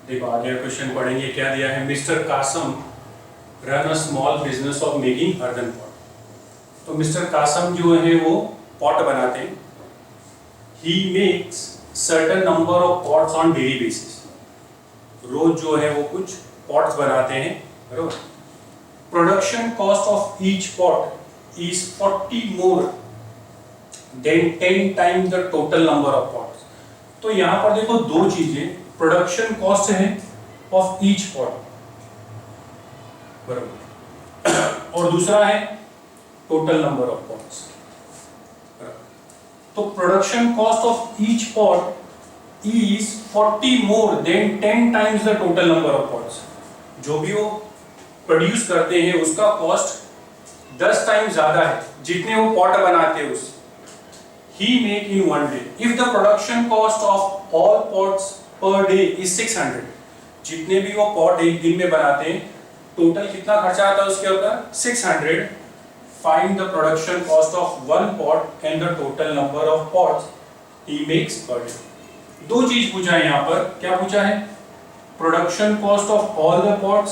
देखो आगे क्वेश्चन पढ़ेंगे, क्या दिया है, mister Kasam run a small business of making earthen pot. तो मिस्टर कासम जो है वो पॉट बनाते हैं। He makes certain number of pots on daily basis. रोज जो है वो कुछ पॉट्स बनाते हैं, बरोबर। Production cost of each pot is 40 more than 10 times the total number of pots. तो यहां पर देखो दो चीजें, प्रोडक्शन कॉस्ट है ऑफ ईच पॉट, बराबर, और दूसरा है टोटल नंबर ऑफ पॉट्स। तो production cost of each pot is 40 more than 10 times the total number of pots. जो भी वो प्रोड्यूस करते हैं उसका कॉस्ट 10 टाइम्स ज्यादा है जितने वो पॉट बनाते हैं उससे। He make in one day. If the production cost of all pots per day is 600, जितने भी वो पॉट एक दिन में बनाते हैं टोटल कितना खर्चा आता है उसके ऊपर 600। Find the production cost of one pot and the total number of pots he makes per day. दो चीज पूछा है यहाँ पर, क्या पूछा है, production cost of all the pots,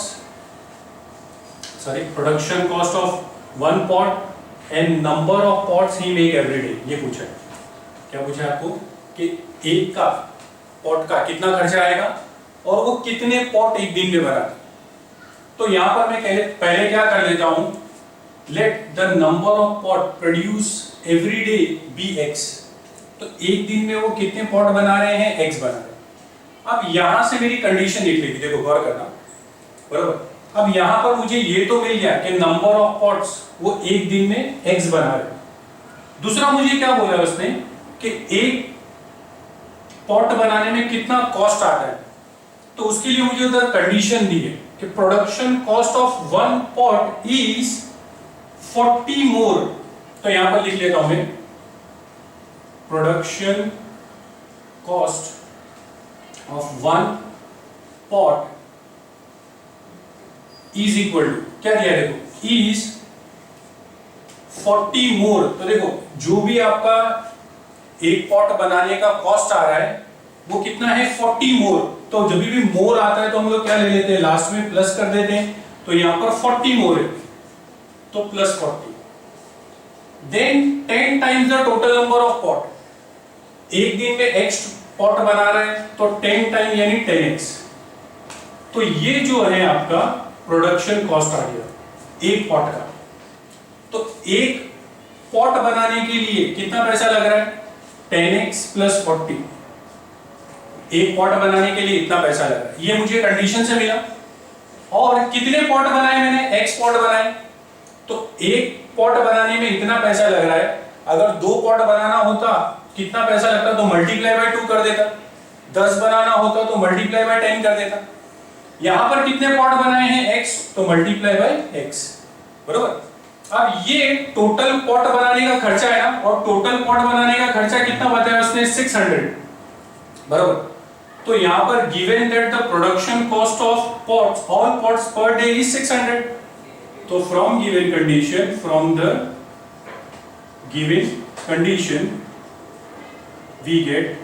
sorry production cost of one pot and number of pots he make every day, ये पूछा है। क्या पूछा है आपको कि एक का पॉट का कितना खर्चा आएगा और वो कितने पॉट एक दिन में बनाते। तो यहां पर मैं पहले क्या कर लेता हूं, let the number of pot produce every day be X. तो एक दिन में वो कितने पॉट बना रहे हैं, एक्स बना रहे हैं। अब यहां से मेरी कंडीशन लिख लेगी, देखो गौर करना, बराबर। अब यहां पर मुझे ये तो मिल गया कि नंबर ऑफ पॉट्स वो एक दिन में एक्स बना रहे हैं। दूसरा मुझे क्या बोला उसने कि एक पॉट बनाने में कितना कॉस्ट आता है। तो उसके लिए मुझे उधर कंडीशन दी है कि production cost of one pot is 40 more. तो यहां पर लिख लेता हूं मैं, production cost of one pot is equal to, क्या दिया देखो, इज 40 मोर। तो देखो जो भी आपका एक पॉट बनाने का कॉस्ट आ रहा है वो कितना है, 40 मोर। तो जब भी मोर आता है तो हम लोग क्या ले लेते हैं, लास्ट में प्लस कर देते हैं। तो यहां पर 40 मोर है तो plus 40, then 10 times the total number of pot. एक दिन में x पॉट बना रहे हैं तो 10 टाइम यानी 10x। तो ये जो है आपका प्रोडक्शन कॉस्ट आ गया एक पॉट का। तो एक पॉट बनाने के लिए कितना पैसा लग रहा है, 10x प्लस 40। एक पॉट बनाने के लिए इतना पैसा लगा, ये मुझे कंडीशन से मिला। और कितने पॉट बनाए मैंने, x पॉट बनाए। तो एक पॉट बनाने में इतना पैसा लग रहा है। अगर दो पॉट बनाना होता कितना पैसा लगता, तो मल्टीप्लाई बाय 2 कर देता। 10 बनाना होता तो मल्टीप्लाई बाय 10 कर देता। यहां पर कितने पॉट बनाए हैं, x, तो मल्टीप्लाई बाय x, बरोबर। अब ये टोटल पॉट बनाने का खर्चा है ना, और टोटल पॉट बनाने का खर्चा कितना बताया उसने, 600, बरोबर। तो यहां पर given that the production cost of pots all pots per day is 600। तो from given condition, from the given condition we get,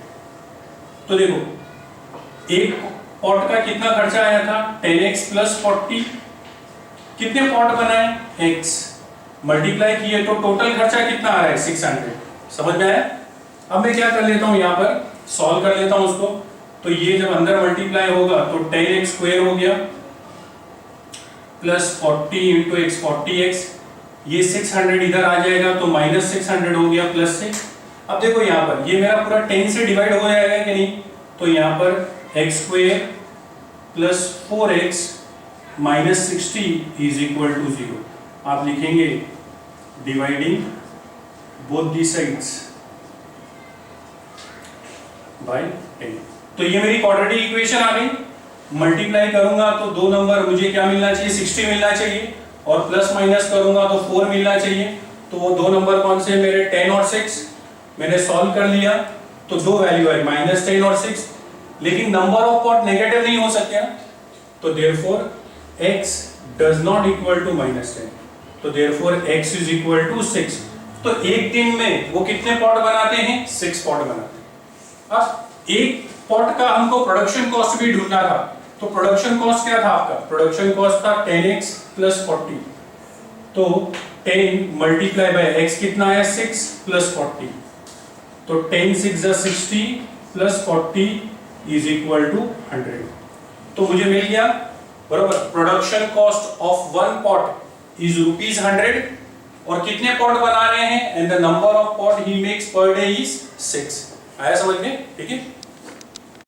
तो देखो एक पॉट का कितना खर्चा आया था, 10x प्लस 40। कितने पॉट बनाए, x, मल्टीप्लाई किए तो टोटल खर्चा कितना आ रहा है, 600। समझ में आया। अब मैं क्या कर लेता हूं, यहां पर सॉल्व कर लेता हूं उसको। तो ये जब अंदर मल्टीप्लाई होगा तो 10x स्क्वायर हो गया प्लस 40 इंटू x 40x। ये 600 इधर आ जाएगा तो माइनस 600 हो गया प्लस 6। अब देखो यहाँ पर ये मेरा पूरा 10 से डिवाइड हो जाएगा कि नहीं। तो यहाँ पर x square plus 4x minus 60 is equal to 0। आप लिखेंगे dividing both the sides by 10। तो ये मेरी क्वाड्रेटिक इक्वेशन आ गई। मल्टीप्लाई करूंगा तो दो नंबर मुझे क्या मिलना चाहिए, 60 मिलना चाहिए, और प्लस माइनस करूंगा तो 4 मिलना चाहिए। तो वो दो नंबर कौन से मेरे, 10 और 6। मैंने सॉल्व कर लिया तो दो वैल्यू है, माइनस 10 और 6। लेकिन नंबर ऑफ पॉट नेगेटिव नहीं हो सकते ना, तो therefore x does not equal to minus 10। तो therefore x is equal to 6। तो एक दिन में वो कितने पॉट बनाते हैं, 6 पॉट बनाते हैं। अब एक पॉट का हमको प्रोडक्शन कॉस्ट भी ढूंढना था, तो प्रोडक्शन कॉस्ट क्या था आपका? प्रोडक्शन कॉस्ट था 10x प्लस 40, तो 10 मल्टीप्लाई बाय x कितना है? 6 प्लस 40, तो 10 6 is 60 plus 40 is equal to 100। तो मुझे मिल गया बरोबर, production cost of one pot is ₹100, और कितने पॉट बना रहे हैं, and the number of pot he makes per day is 6। आया समझ में? ठीक है।